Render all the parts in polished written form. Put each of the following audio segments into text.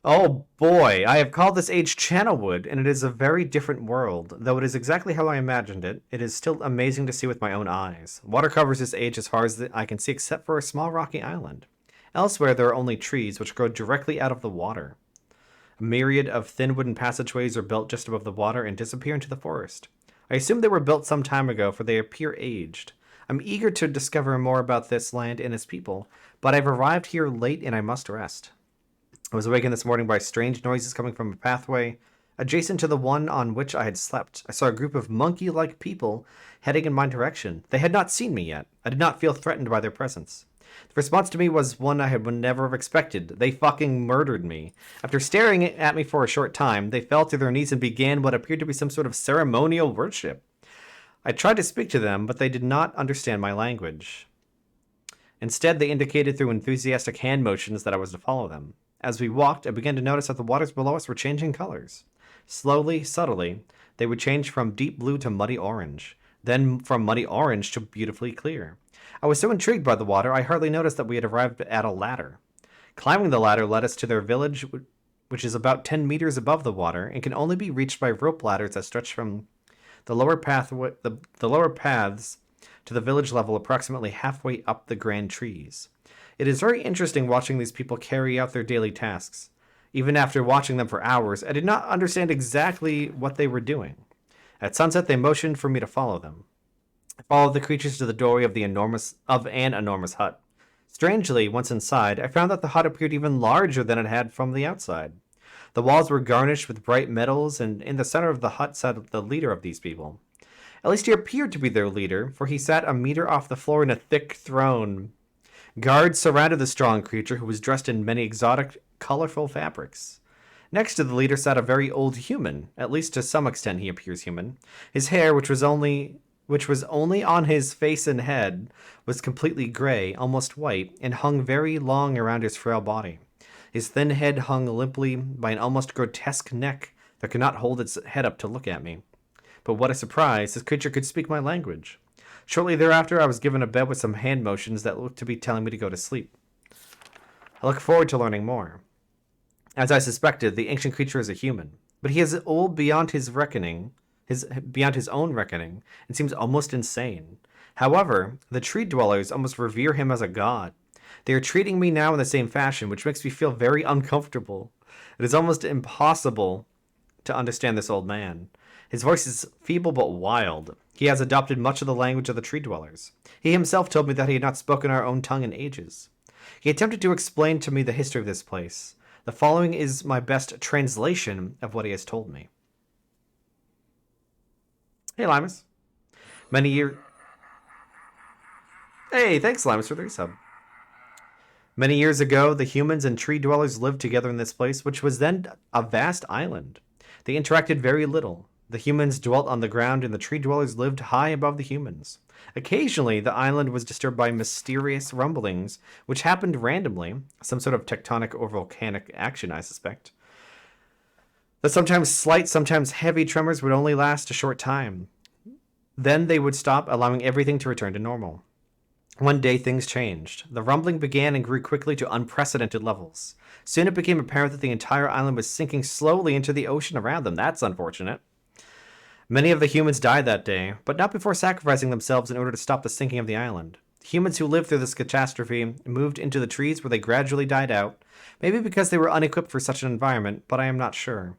Oh boy, I have called this age Channelwood, and it is a very different world. Though it is exactly how I imagined it, it is still amazing to see with my own eyes. Water covers this age as far as I can see except for a small rocky island. Elsewhere, there are only trees which grow directly out of the water. A myriad of thin wooden passageways are built just above the water and disappear into the forest. I assume they were built some time ago, for they appear aged. I'm eager to discover more about this land and its people, but I've arrived here late and I must rest. I was awakened this morning by strange noises coming from a pathway adjacent to the one on which I had slept. I saw a group of monkey like people heading in my direction. They had not seen me yet. I did not feel threatened by their presence. The response to me was one would never have expected. They fucking murdered me. After staring at me for a short time, they fell to their knees and began what appeared to be some sort of ceremonial worship. I tried to speak to them, but they did not understand my language. Instead, they indicated through enthusiastic hand motions that I was to follow them. As we walked, I began to notice that the waters below us were changing colors. Slowly, subtly, they would change from deep blue to muddy orange, then from muddy orange to beautifully clear. I was so intrigued by the water, I hardly noticed that we had arrived at a ladder. Climbing the ladder led us to their village, which is about 10 meters above the water and can only be reached by rope ladders that stretch from the lower paths to the village level approximately halfway up the grand trees. It is very interesting watching these people carry out their daily tasks. Even after watching them for hours, I did not understand exactly what they were doing. At sunset, they motioned for me to follow them. I followed the creatures to the doorway of an enormous hut. Strangely, once inside, I found that the hut appeared even larger than it had from the outside. The walls were garnished with bright metals, and in the center of the hut sat the leader of these people. At least he appeared to be their leader, for he sat a meter off the floor in a thick throne. Guards surrounded the strong creature, who was dressed in many exotic, colorful fabrics. Next to the leader sat a very old human. At least to some extent he appears human. His hair, which was only on his face and head, was completely gray, almost white, and hung very long around his frail body. His thin head hung limply by an almost grotesque neck that could not hold its head up to look at me. But what a surprise, this creature could speak my language. Shortly thereafter, I was given a bed with some hand motions that looked to be telling me to go to sleep. I look forward to learning more. As I suspected, the ancient creature is a human, but he is old beyond beyond his own reckoning, and seems almost insane. However, the tree dwellers almost revere him as a god. They are treating me now in the same fashion, which makes me feel very uncomfortable. It is almost impossible to understand this old man. His voice is feeble but wild. He has adopted much of the language of the tree dwellers. He himself told me that he had not spoken our own tongue in ages. He attempted to explain to me the history of this place. The following is my best translation of what he has told me. Hey, Limus. Many years. Hey, thanks, Limus, for the resub. Many years ago, the humans and tree dwellers lived together in this place, which was then a vast island. They interacted very little. The humans dwelt on the ground, and the tree dwellers lived high above the humans. Occasionally, the island was disturbed by mysterious rumblings, which happened randomly, some sort of tectonic or volcanic action, I suspect. The sometimes slight, sometimes heavy tremors would only last a short time. Then they would stop, allowing everything to return to normal. One day, things changed. The rumbling began and grew quickly to unprecedented levels. Soon it became apparent that the entire island was sinking slowly into the ocean around them. That's unfortunate. Many of the humans died that day, but not before sacrificing themselves in order to stop the sinking of the island. Humans who lived through this catastrophe moved into the trees where they gradually died out, maybe because they were unequipped for such an environment, but I am not sure.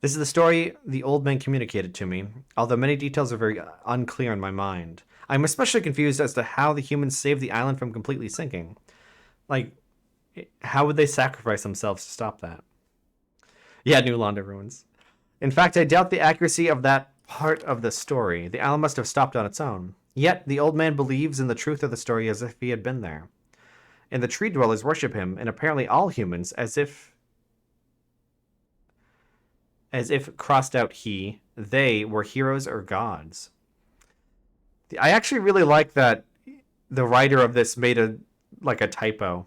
This is the story the old man communicated to me, although many details are very unclear in my mind. I'm especially confused as to how the humans saved the island from completely sinking. Like, how would they sacrifice themselves to stop that? Yeah, New Londa ruins. In fact, I doubt the accuracy of that part of the story. The island must have stopped on its own. Yet, the old man believes in the truth of the story as if he had been there. And the tree dwellers worship him, and apparently all humans, as if crossed out they were heroes or gods. I actually really like that the writer of this made a typo.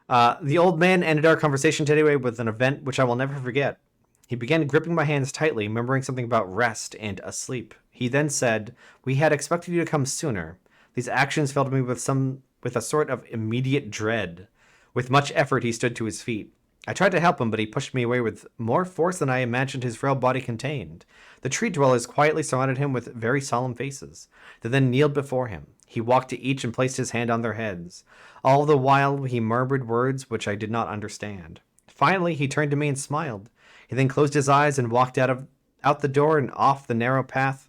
The old man ended our conversation today with an event which I will never forget. He began gripping my hands tightly, murmuring something about rest and asleep. He then said, "We had expected you to come sooner." These actions filled me with a sort of immediate dread. With much effort, he stood to his feet. I tried to help him, but he pushed me away with more force than I imagined his frail body contained. The tree dwellers quietly surrounded him with very solemn faces. They then kneeled before him. He walked to each and placed his hand on their heads. All the while he murmured words which I did not understand. Finally, he turned to me and smiled. He then closed his eyes and walked out the door and off the narrow path.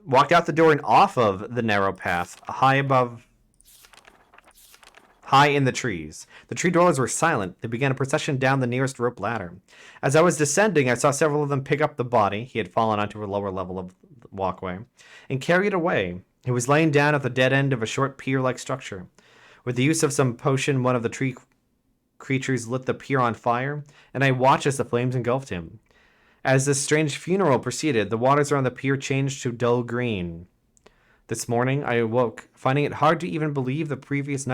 Walked out the door and off of the narrow path, high in the trees. The tree dwellers were silent. They began a procession down the nearest rope ladder. As I was descending, I saw several of them pick up the body, he had fallen onto a lower level of the walkway, and carry it away. He was laying down at the dead end of a short pier-like structure. With the use of some potion, one of the tree creatures lit the pier on fire, and I watched as the flames engulfed him. As this strange funeral proceeded, the waters around the pier changed to dull green. This morning, I awoke, finding it hard to even believe the previous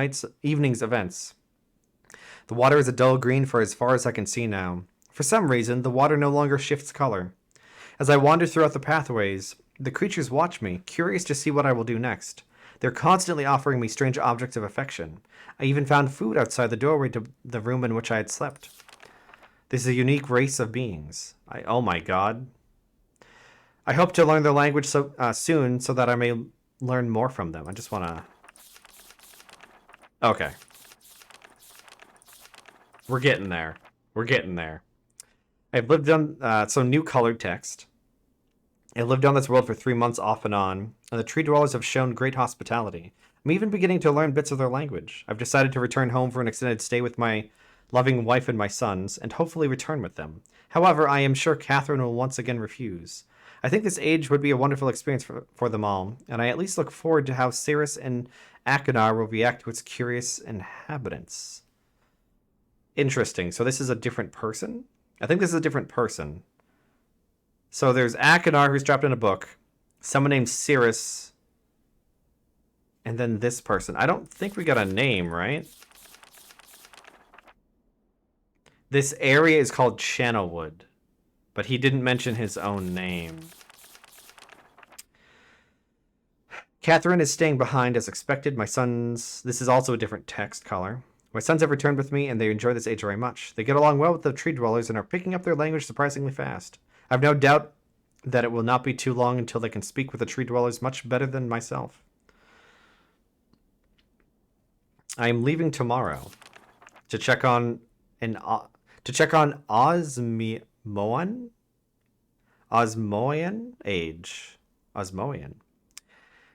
evening's events. The water is a dull green for as far as I can see now. For some reason, the water no longer shifts color. As I wander throughout the pathways, the creatures watch me, curious to see what I will do next. They're constantly offering me strange objects of affection. I even found food outside the doorway to the room in which I had slept. This is a unique race of beings. Oh my god. I hope to learn their language soon so that I may learn more from them. I just want to... Okay. We're getting there. We're getting there. I've lived on... some new colored text. I lived on this world for 3 months off and on, and the tree dwellers have shown great hospitality. I'm even beginning to learn bits of their language. I've decided to return home for an extended stay with my loving wife and my sons, and hopefully return with them. However, I am sure Catherine will once again refuse. I think this age would be a wonderful experience for them all, and I at least look forward to how Cirrus and Achenar will react to its curious inhabitants. Interesting. So this is a different person? I think this is a different person. So there's Achenar, who's trapped in a book, someone named Cirrus, and then this person. I don't think we got a name, right? This area is called Channelwood, but he didn't mention his own name. Catherine is staying behind as expected. My sons... This is also a different text color. My sons have returned with me, and they enjoy this age very much. They get along well with the tree dwellers and are picking up their language surprisingly fast. I have no doubt that it will not be too long until they can speak with the tree dwellers much better than myself. I am leaving tomorrow to check on Osmoian age. Osmoian.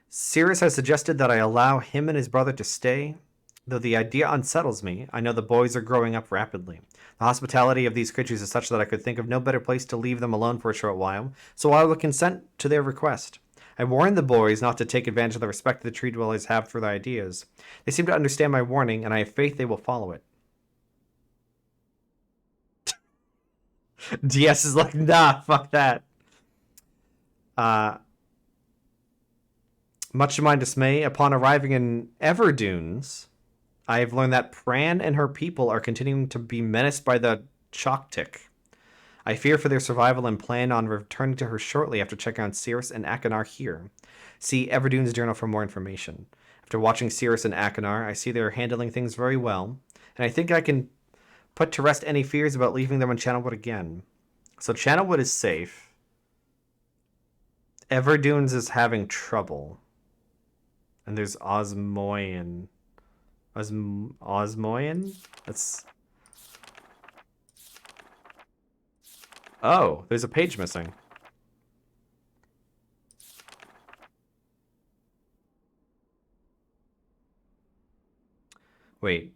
Cirrus has suggested that I allow him and his brother to stay. Though the idea unsettles me, I know the boys are growing up rapidly. The hospitality of these creatures is such that I could think of no better place to leave them alone for a short while, so I will consent to their request. I warned the boys not to take advantage of the respect the tree dwellers have for their ideas. They seem to understand my warning, and I have faith they will follow it. DS is like, nah, fuck that. Much to my dismay, upon arriving in Everdunes, I have learned that Pran and her people are continuing to be menaced by the Choctic. I fear for their survival and plan on returning to her shortly after checking on Cirrus and Achenar here. See Everdune's journal for more information. After watching Cirrus and Achenar, I see they are handling things very well, and I think I can put to rest any fears about leaving them in Channelwood again. So Channelwood is safe. Everdunes is having trouble. And there's Osmoian. Osmoian? That's... Oh, there's a page missing. Wait.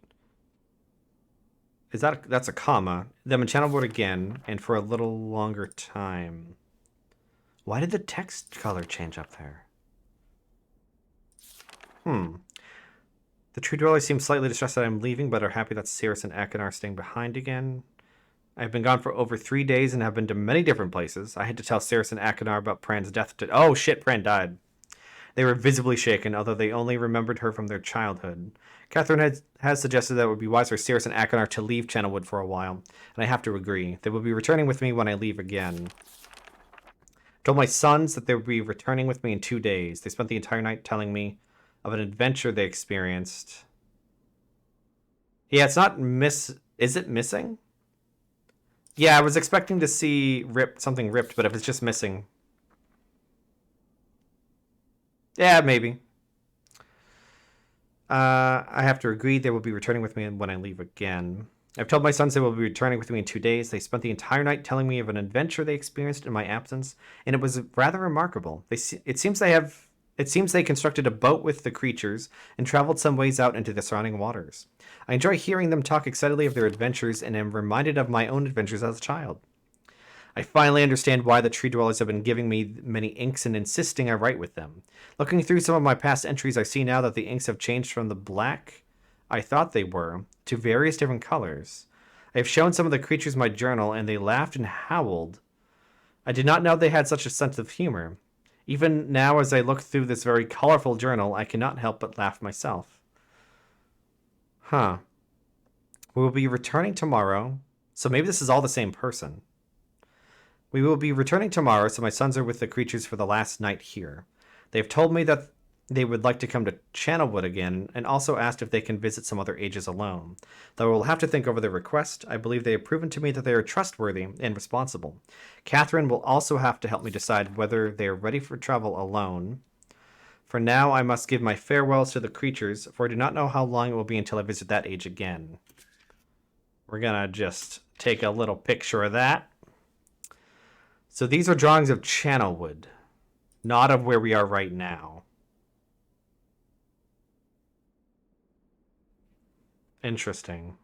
That's a comma. Then Channelwood again, and for a little longer time. Why did the text color change up there? The tree dwellers seem slightly distressed that I'm leaving, but are happy that Cirrus and Achenar are staying behind again. I've been gone for over 3 days and have been to many different places. I had to tell Cirrus and Achenar about Pran's death. Oh shit, Pran died. They were visibly shaken, although they only remembered her from their childhood. Catherine has suggested that it would be wise for Cirrus and Achenar to leave Channelwood for a while, and I have to agree. They will be returning with me when I leave again. I told my sons that they would be returning with me in 2 days. They spent the entire night telling me of an adventure they experienced. Yeah, it's not Is it missing? Yeah, I was expecting to see something ripped, but if it's just missing. Yeah, maybe. I have to agree they will be returning with me when I leave again. I've told my sons they will be returning with me in 2 days. They spent the entire night telling me of an adventure they experienced in my absence, and it was rather remarkable. It seems they constructed a boat with the creatures and traveled some ways out into the surrounding waters. I enjoy hearing them talk excitedly of their adventures and am reminded of my own adventures as a child. I finally understand why the tree dwellers have been giving me many inks and insisting I write with them. Looking through some of my past entries, I see now that the inks have changed from the black I thought they were to various different colors. I have shown some of the creatures my journal, and they laughed and howled. I did not know they had such a sense of humor. Even now, as I look through this very colorful journal, I cannot help but laugh myself. Huh. We will be returning tomorrow, so maybe this is all the same person. We will be returning tomorrow, so my sons are with the creatures for the last night here. They have told me that they would like to come to Channelwood again, and also asked if they can visit some other ages alone. Though I will have to think over their request, I believe they have proven to me that they are trustworthy and responsible. Catherine will also have to help me decide whether they are ready for travel alone. For now, I must give my farewells to the creatures, for I do not know how long it will be until I visit that age again. We're gonna just take a little picture of that. So these are drawings of Channelwood, not of where we are right now. Interesting.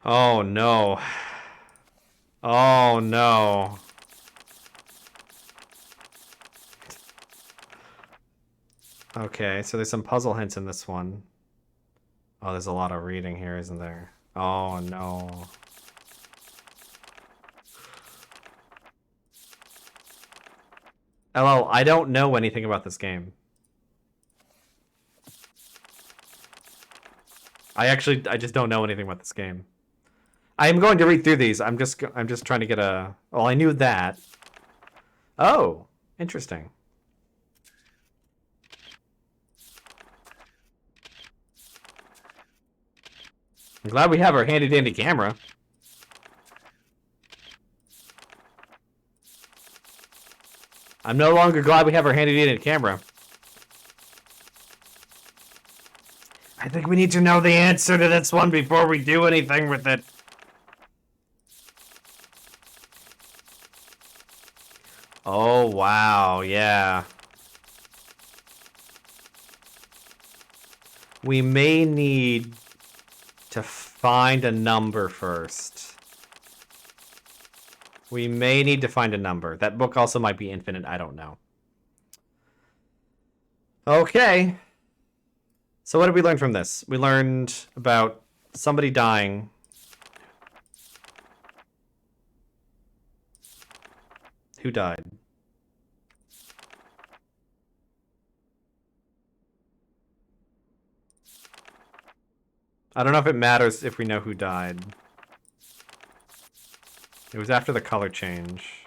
Oh no. Oh no. Okay, so there's some puzzle hints in this one. Oh, there's a lot of reading here, isn't there? Oh no. LL, I don't know anything about this game. I just don't know anything about this game. I am going to read through these. I'm just trying to get a... Well, I knew that. Oh, interesting. I'm glad we have our handy-dandy camera. I'm no longer glad we have our handy-dandy camera. I think we need to know the answer to this one before we do anything with it. Oh, wow, yeah. We may need to find a number first. We may need to find a number. That book also might be infinite, I don't know. Okay. So what did we learn from this? We learned about somebody dying. Who died? I don't know if it matters if we know who died. It was after the color change.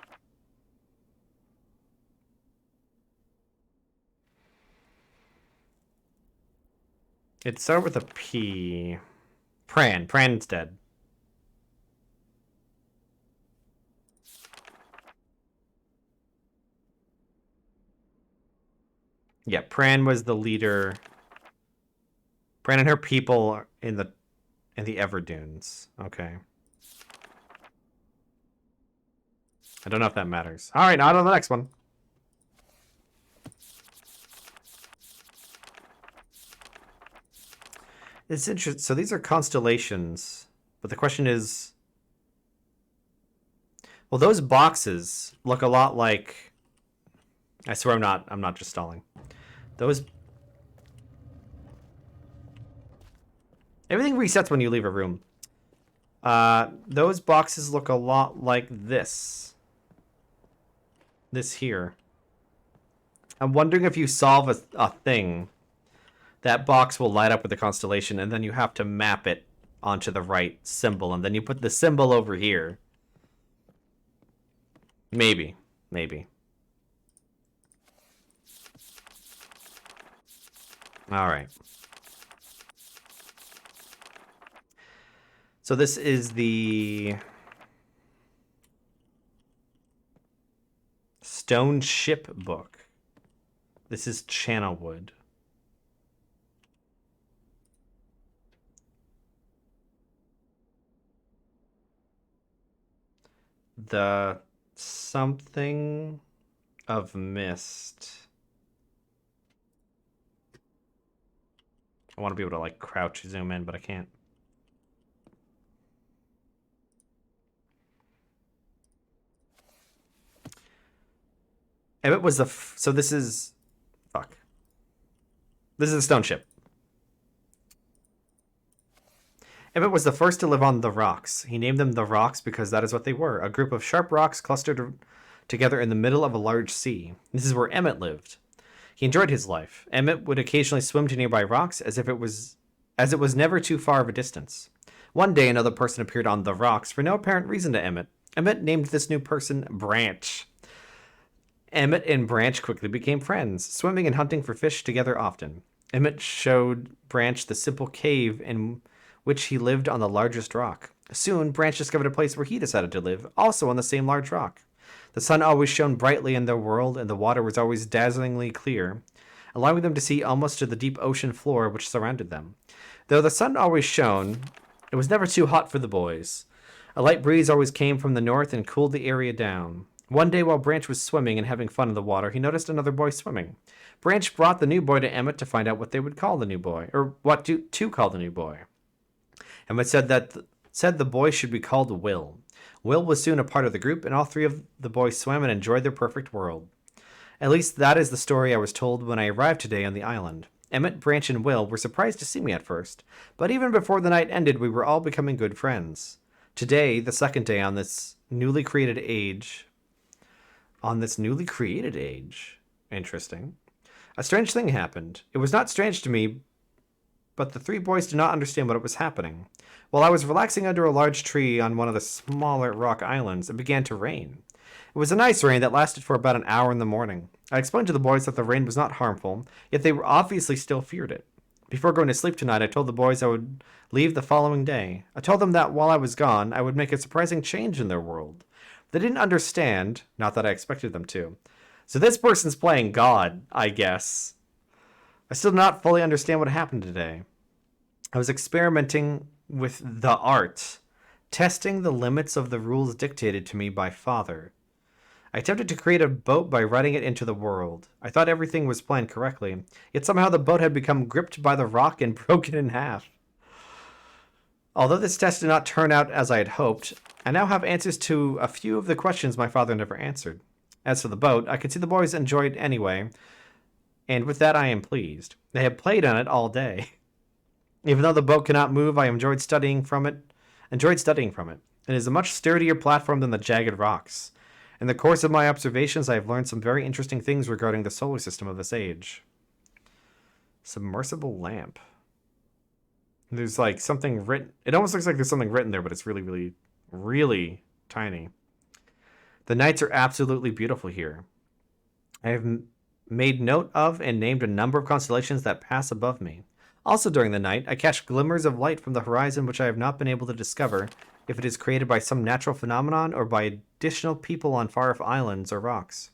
It started with a P. Pran's dead. Yeah, Pran was the leader. Pran and her people are in the Everdunes. Okay. I don't know if that matters. All right, on to the next one. It's interesting. So these are constellations, but the question is, well, those boxes look a lot like. I swear I'm not just stalling. Those. Everything resets when you leave a room. Those boxes look a lot like this. This here. I'm wondering if you solve a thing, that box will light up with the constellation, and then you have to map it onto the right symbol, and then you put the symbol over here. Maybe. Maybe. Alright. So this is the Stone Ship book. This is channel wood. The something of Myst. I want to be able to like crouch zoom in, but I can't. Emmett was the so this is fuck. This is the stone ship. Emmett was the first to live on the rocks. He named them the rocks because that is what they were, a group of sharp rocks clustered together in the middle of a large sea. This is where Emmett lived. He enjoyed his life. Emmett would occasionally swim to nearby rocks as it was never too far of a distance. One day another person appeared on the rocks for no apparent reason to Emmett. Emmett named this new person Branch. Emmett and Branch quickly became friends, swimming and hunting for fish together often. Emmett showed Branch the simple cave in which he lived on the largest rock. Soon, Branch discovered a place where he decided to live, also on the same large rock. The sun always shone brightly in their world, and the water was always dazzlingly clear, allowing them to see almost to the deep ocean floor which surrounded them. Though the sun always shone, it was never too hot for the boys. A light breeze always came from the north and cooled the area down. One day while Branch was swimming and having fun in the water, he noticed another boy swimming. Branch brought the new boy to Emmett to find out what they would call the new boy, or what to call the new boy. Emmett said the boy should be called Will. Will was soon a part of the group, and all three of the boys swam and enjoyed their perfect world. At least that is the story I was told when I arrived today on the island. Emmett, Branch, and Will were surprised to see me at first, but even before the night ended, we were all becoming good friends. Today, the second day on this newly created age. Interesting. A strange thing happened. It was not strange to me, but the three boys did not understand what was happening. While I was relaxing under a large tree on one of the smaller rock islands, it began to rain. It was a nice rain that lasted for about an hour in the morning. I explained to the boys that the rain was not harmful, yet they obviously still feared it. Before going to sleep tonight, I told the boys I would leave the following day. I told them that while I was gone, I would make a surprising change in their world. They didn't understand, not that I expected them to. So this person's playing God, I guess. I still do not fully understand what happened today. I was experimenting with the art, testing the limits of the rules dictated to me by Father. I attempted to create a boat by riding it into the world. I thought everything was planned correctly, yet somehow the boat had become gripped by the rock and broken in half. Although this test did not turn out as I had hoped, I now have answers to a few of the questions my father never answered. As for the boat, I could see the boys enjoyed it anyway, and with that I am pleased. They have played on it all day. Even though the boat cannot move, I enjoyed studying from it. It is a much sturdier platform than the jagged rocks. In the course of my observations, I have learned some very interesting things regarding the solar system of this age. Submersible lamp. There's like something written. It almost looks like there's something written there, but it's really, really, really tiny. The nights are absolutely beautiful here. I have made note of and named a number of constellations that pass above me. Also during the night, I catch glimmers of light from the horizon which I have not been able to discover if it is created by some natural phenomenon or by additional people on far-off islands or rocks.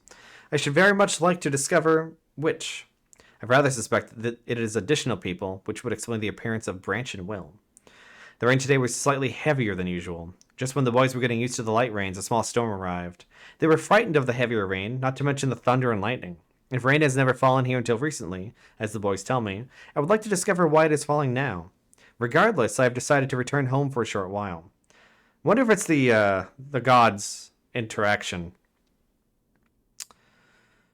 I should very much like to discover which. I rather suspect that it is additional people, which would explain the appearance of Branch and Will. The rain today was slightly heavier than usual. Just when the boys were getting used to the light rains, a small storm arrived. They were frightened of the heavier rain, not to mention the thunder and lightning. If rain has never fallen here until recently, as the boys tell me, I would like to discover why it is falling now. Regardless, I have decided to return home for a short while. Wonder if it's the gods' interaction.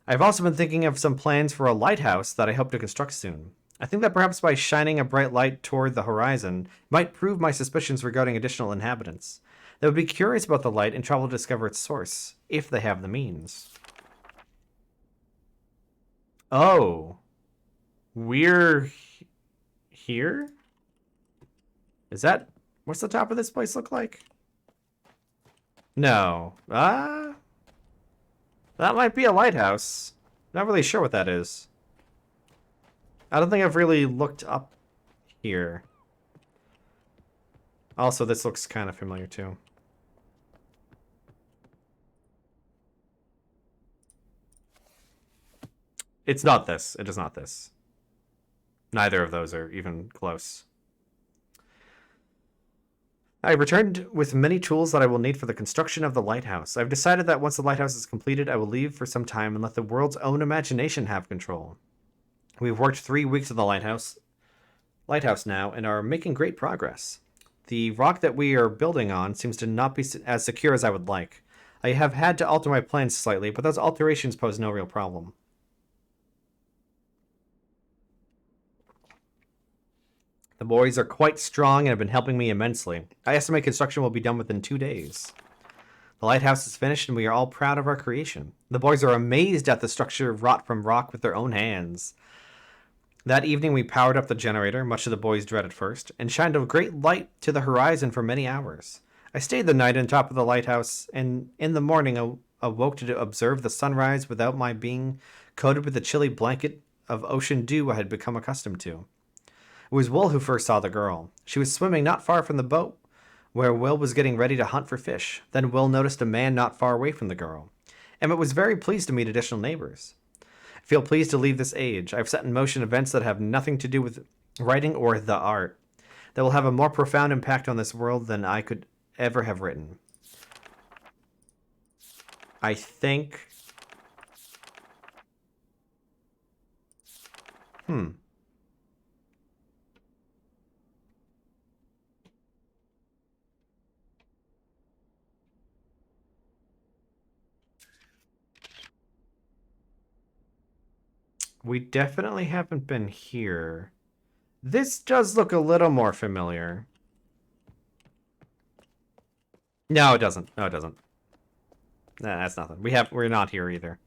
I've also been thinking of some plans for a lighthouse that I hope to construct soon. I think that perhaps by shining a bright light toward the horizon might prove my suspicions regarding additional inhabitants. They would be curious about the light and travel to discover its source, if they have the means. Oh. We're here? Is that... What's the top of this place look like? No. That might be a lighthouse. Not really sure what that is. I don't think I've really looked up here. Also, this looks kind of familiar too. It's not this. It is not this. Neither of those are even close. I returned with many tools that I will need for the construction of the lighthouse. I've decided that once the lighthouse is completed, I will leave for some time and let the world's own imagination have control. We've worked 3 weeks on the lighthouse now and are making great progress. The rock that we are building on seems to not be as secure as I would like. I have had to alter my plans slightly, but those alterations pose no real problem. The boys are quite strong and have been helping me immensely. I estimate construction will be done within 2 days. The lighthouse is finished and we are all proud of our creation. The boys are amazed at the structure wrought from rock with their own hands. That evening we powered up the generator, much to the boys' dread at first, and shined a great light to the horizon for many hours. I stayed the night on top of the lighthouse, and in the morning awoke to observe the sunrise without my being coated with the chilly blanket of ocean dew I had become accustomed to. It was Will who first saw the girl. She was swimming not far from the boat, where Will was getting ready to hunt for fish. Then Will noticed a man not far away from the girl. Emmett was very pleased to meet additional neighbors. I feel pleased to leave this age. I've set in motion events that have nothing to do with writing or the art, that will have a more profound impact on this world than I could ever have written. I think... We definitely haven't been here. This does look a little more familiar. No, it doesn't. No, it doesn't. Nah, that's nothing. We're not here either.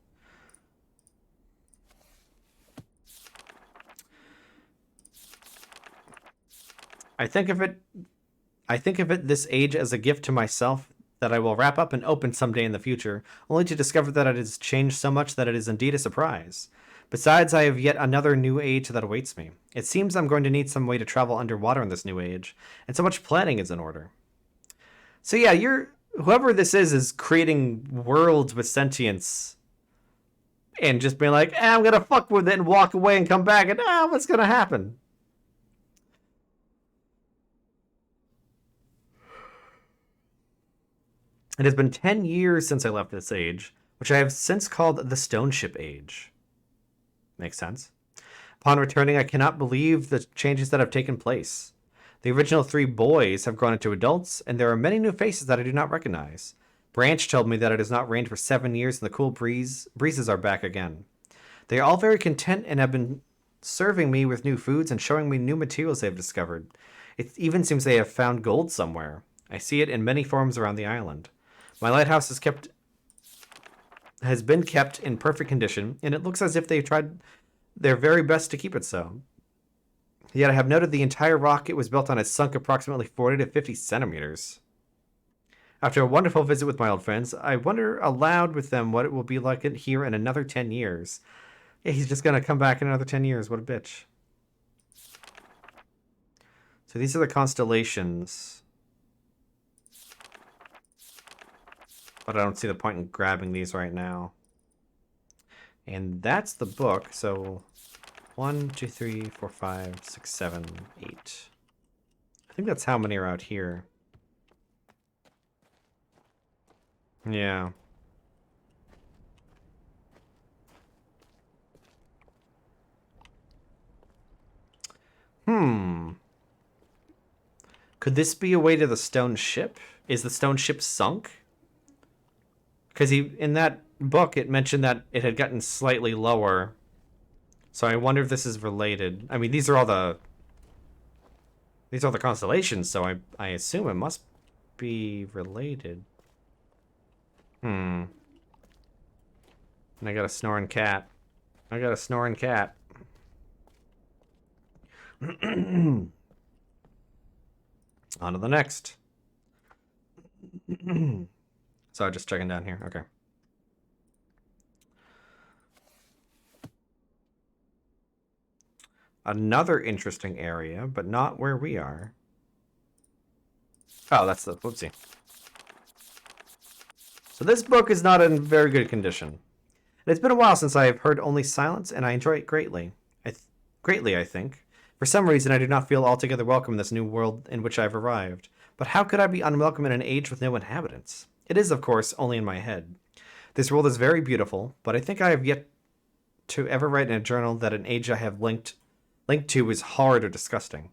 I think of it this age as a gift to myself that I will wrap up and open someday in the future, only to discover that it has changed so much that it is indeed a surprise. Besides, I have yet another new age that awaits me. It seems I'm going to need some way to travel underwater in this new age, and so much planning is in order. So yeah, whoever this is creating worlds with sentience and just being like, I'm gonna fuck with it and walk away and come back and what's gonna happen? It has been 10 years since I left this age, which I have since called the Stone Ship Age. Makes sense. Upon returning, I cannot believe the changes that have taken place. The original 3 boys have grown into adults, and there are many new faces that I do not recognize. Branch told me that it has not rained for 7 years and the cool breezes are back again. They are all very content and have been serving me with new foods and showing me new materials they have discovered. It even seems they have found gold somewhere. I see it in many forms around the island. My lighthouse has been kept in perfect condition, and it looks as if they've tried their very best to keep it so. Yet I have noted the entire rock it was built on has sunk approximately 40 to 50 centimeters. After a wonderful visit with my old friends, I wonder aloud with them what it will be like here in another 10 years. Yeah, he's just going to come back in another 10 years. What a bitch. So these are the constellations. But I don't see the point in grabbing these right now. And that's the book, so 1, 2, 3, 4, 5, 6, 7, 8. I think that's how many are out here. Yeah. Could this be a way to the stone ship? Is the stone ship sunk? Because in that book, it mentioned that it had gotten slightly lower. So I wonder if this is related. I mean, these are all the constellations, so I assume it must be related. And I got a snoring cat. I got a snoring cat. On to the next. So just checking down here. Okay. another interesting area, but not where we are. Oh, that's the... Whoopsie. So this book is not in very good condition. It's been a while since I have heard only silence, and I enjoy it greatly. Greatly, I think. For some reason, I do not feel altogether welcome in this new world in which I have arrived. But how could I be unwelcome in an age with no inhabitants? It is, of course, only in my head. This world is very beautiful, but I think I have yet to ever write in a journal that an age I have linked to is hard or disgusting.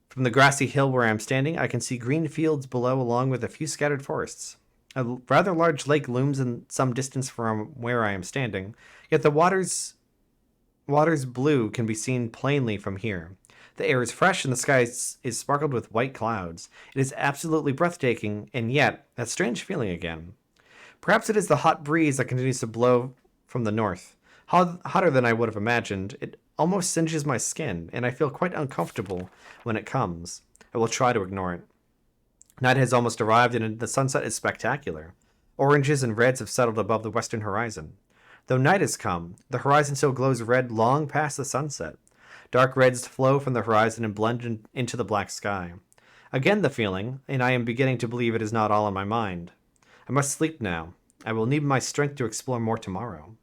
From the grassy hill where I am standing, I can see green fields below along with a few scattered forests. A rather large lake looms in some distance from where I am standing, yet the water's blue can be seen plainly from here. The air is fresh and the sky is sparkled with white clouds. It is absolutely breathtaking, and yet, that strange feeling again. Perhaps it is the hot breeze that continues to blow from the north. Hotter than I would have imagined. It almost singes my skin, and I feel quite uncomfortable when it comes. I will try to ignore it. Night has almost arrived, and the sunset is spectacular. Oranges and reds have settled above the western horizon. Though night has come, the horizon still glows red long past the sunset. Dark reds flow from the horizon and blend into the black sky. Again the feeling, and I am beginning to believe it is not all in my mind. I must sleep now. I will need my strength to explore more tomorrow.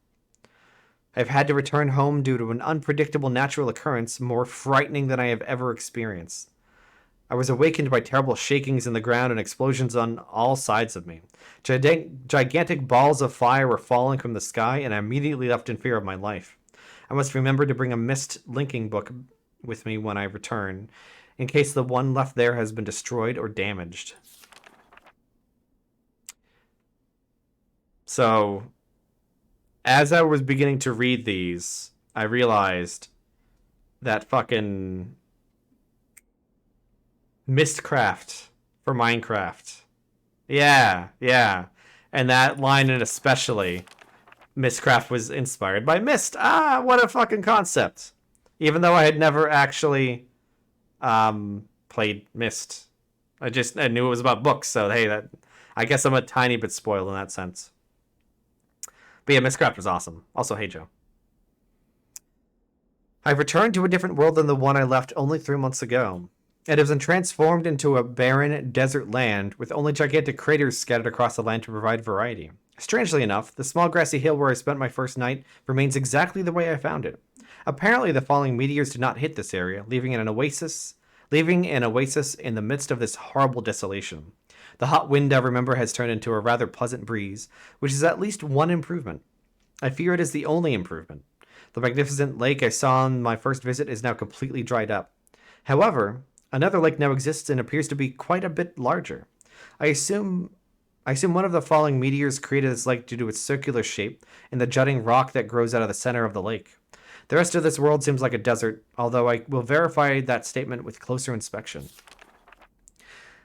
I have had to return home due to an unpredictable natural occurrence more frightening than I have ever experienced. I was awakened by terrible shakings in the ground and explosions on all sides of me. Gigantic balls of fire were falling from the sky, and I immediately left in fear of my life. I must remember to bring a Myst linking book with me when I return, in case the one left there has been destroyed or damaged. So, as I was beginning to read these, I realized that fucking Mystcraft for Minecraft. Yeah. And that line in especially, Mystcraft was inspired by Myst. Ah, what a fucking concept. Even though I had never actually played Myst. I knew it was about books, so hey, I guess I'm a tiny bit spoiled in that sense. But yeah, Mystcraft was awesome. Also, hey Joe. I've returned to a different world than the one I left only 3 months ago. It has been transformed into a barren desert land with only gigantic craters scattered across the land to provide variety. Strangely enough, the small grassy hill where I spent my first night remains exactly the way I found it. Apparently, the falling meteors did not hit this area, leaving an oasis in the midst of this horrible desolation. The hot wind, I remember, has turned into a rather pleasant breeze, which is at least one improvement. I fear it is the only improvement. The magnificent lake I saw on my first visit is now completely dried up. However, another lake now exists and appears to be quite a bit larger. I assume one of the falling meteors created this lake due to its circular shape and the jutting rock that grows out of the center of the lake. The rest of this world seems like a desert, although I will verify that statement with closer inspection.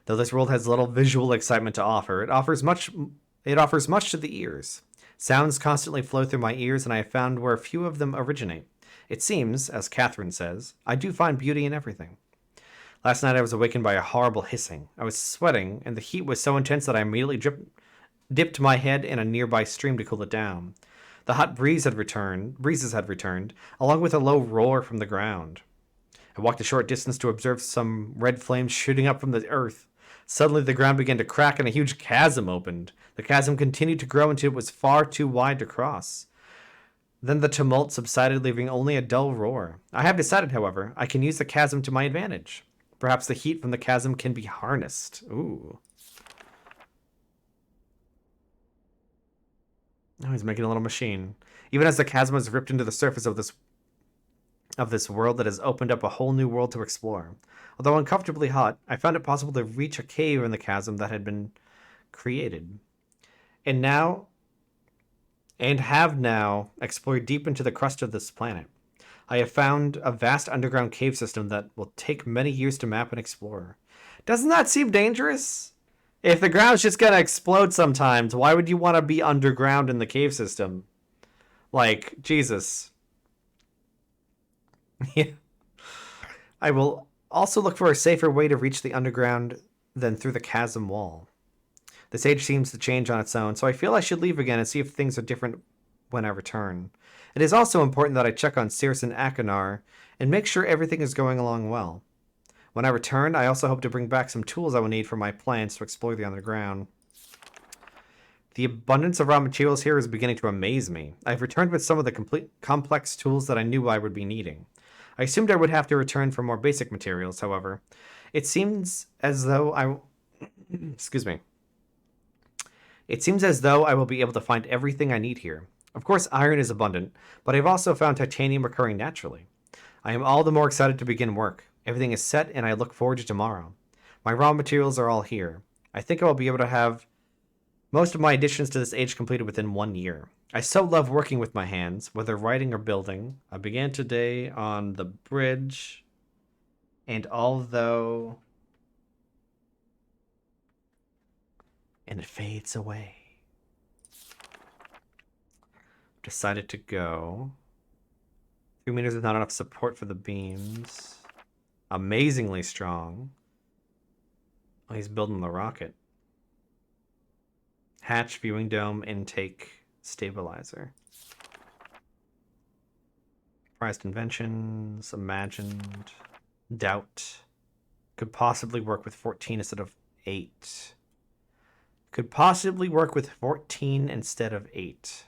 Though this world has little visual excitement to offer, it offers much to the ears. Sounds constantly flow through my ears, and I have found where a few of them originate. It seems, as Catherine says, I do find beauty in everything. Last night I was awakened by a horrible hissing. I was sweating, and the heat was so intense that I immediately dipped my head in a nearby stream to cool it down. The hot breezes had returned, along with a low roar from the ground. I walked a short distance to observe some red flames shooting up from the earth. Suddenly the ground began to crack and a huge chasm opened. The chasm continued to grow until it was far too wide to cross. Then the tumult subsided, leaving only a dull roar. I have decided, however, I can use the chasm to my advantage. Perhaps the heat from the chasm can be harnessed. Ooh. Oh, he's making a little machine. Even as the chasm has ripped into the surface of this world that has opened up a whole new world to explore. Although uncomfortably hot, I found it possible to reach a cave in the chasm that had been created. And have now explored deep into the crust of this planet. I have found a vast underground cave system that will take many years to map and explore. Doesn't that seem dangerous? If the ground's just gonna explode sometimes, why would you want to be underground in the cave system? Like, Jesus. Yeah. I will also look for a safer way to reach the underground than through the chasm wall. This age seems to change on its own, so I feel I should leave again and see if things are different when I return. It is also important that I check on Circe and Achenar and make sure everything is going along well. When I return, I also hope to bring back some tools I will need for my plans to explore the underground. The abundance of raw materials here is beginning to amaze me. I've returned with some of the complex tools that I knew I would be needing. I assumed I would have to return for more basic materials, however. It seems as though I... Excuse me. It seems as though I will be able to find everything I need here. Of course, iron is abundant, but I've also found titanium occurring naturally. I am all the more excited to begin work. Everything is set, and I look forward to tomorrow. My raw materials are all here. I think I will be able to have most of my additions to this age completed within 1 year. I so love working with my hands, whether writing or building. I began today on the bridge, and although... And it fades away. Decided to go. 2 meters is not enough support for the beams. Amazingly strong. Oh, he's building the rocket. Hatch, viewing dome, intake, stabilizer. Prized inventions, imagined, doubt. Could possibly work with 14 instead of 8. Could possibly work with 14 instead of 8.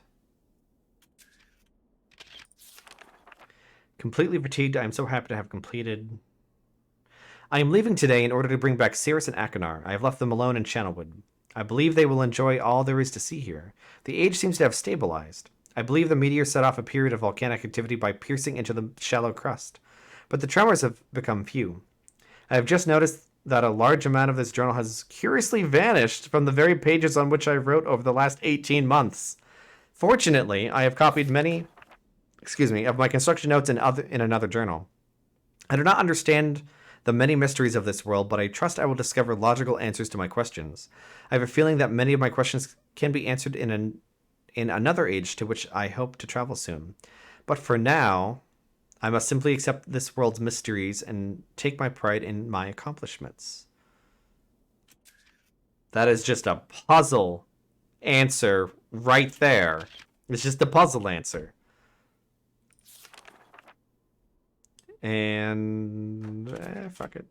Completely fatigued, I am so happy to have completed. I am leaving today in order to bring back Cirrus and Achenar. I have left them alone in Channelwood. I believe they will enjoy all there is to see here. The age seems to have stabilized. I believe the meteor set off a period of volcanic activity by piercing into the shallow crust, but the tremors have become few. I have just noticed that a large amount of this journal has curiously vanished from the very pages on which I wrote over the last 18 months. Fortunately, I have copied many, of my construction notes in another journal. I do not understand the many mysteries of this world, but I trust I will discover logical answers to my questions. I have a feeling that many of my questions can be answered in another age to which I hope to travel soon. But for now, I must simply accept this world's mysteries and take my pride in my accomplishments. That is just a puzzle answer right there. It's just a puzzle answer. And fuck it.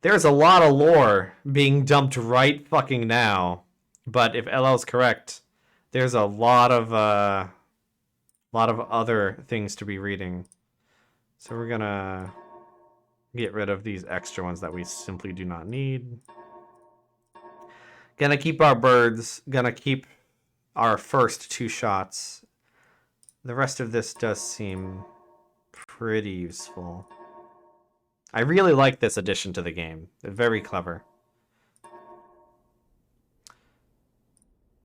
There's a lot of lore being dumped right fucking now. But if LL's correct, there's a lot of other things to be reading. So we're gonna get rid of these extra ones that we simply do not need. Gonna keep our birds. Gonna keep our first 2 shots. The rest of this does seem pretty useful. I really like this addition to the game. They're very clever.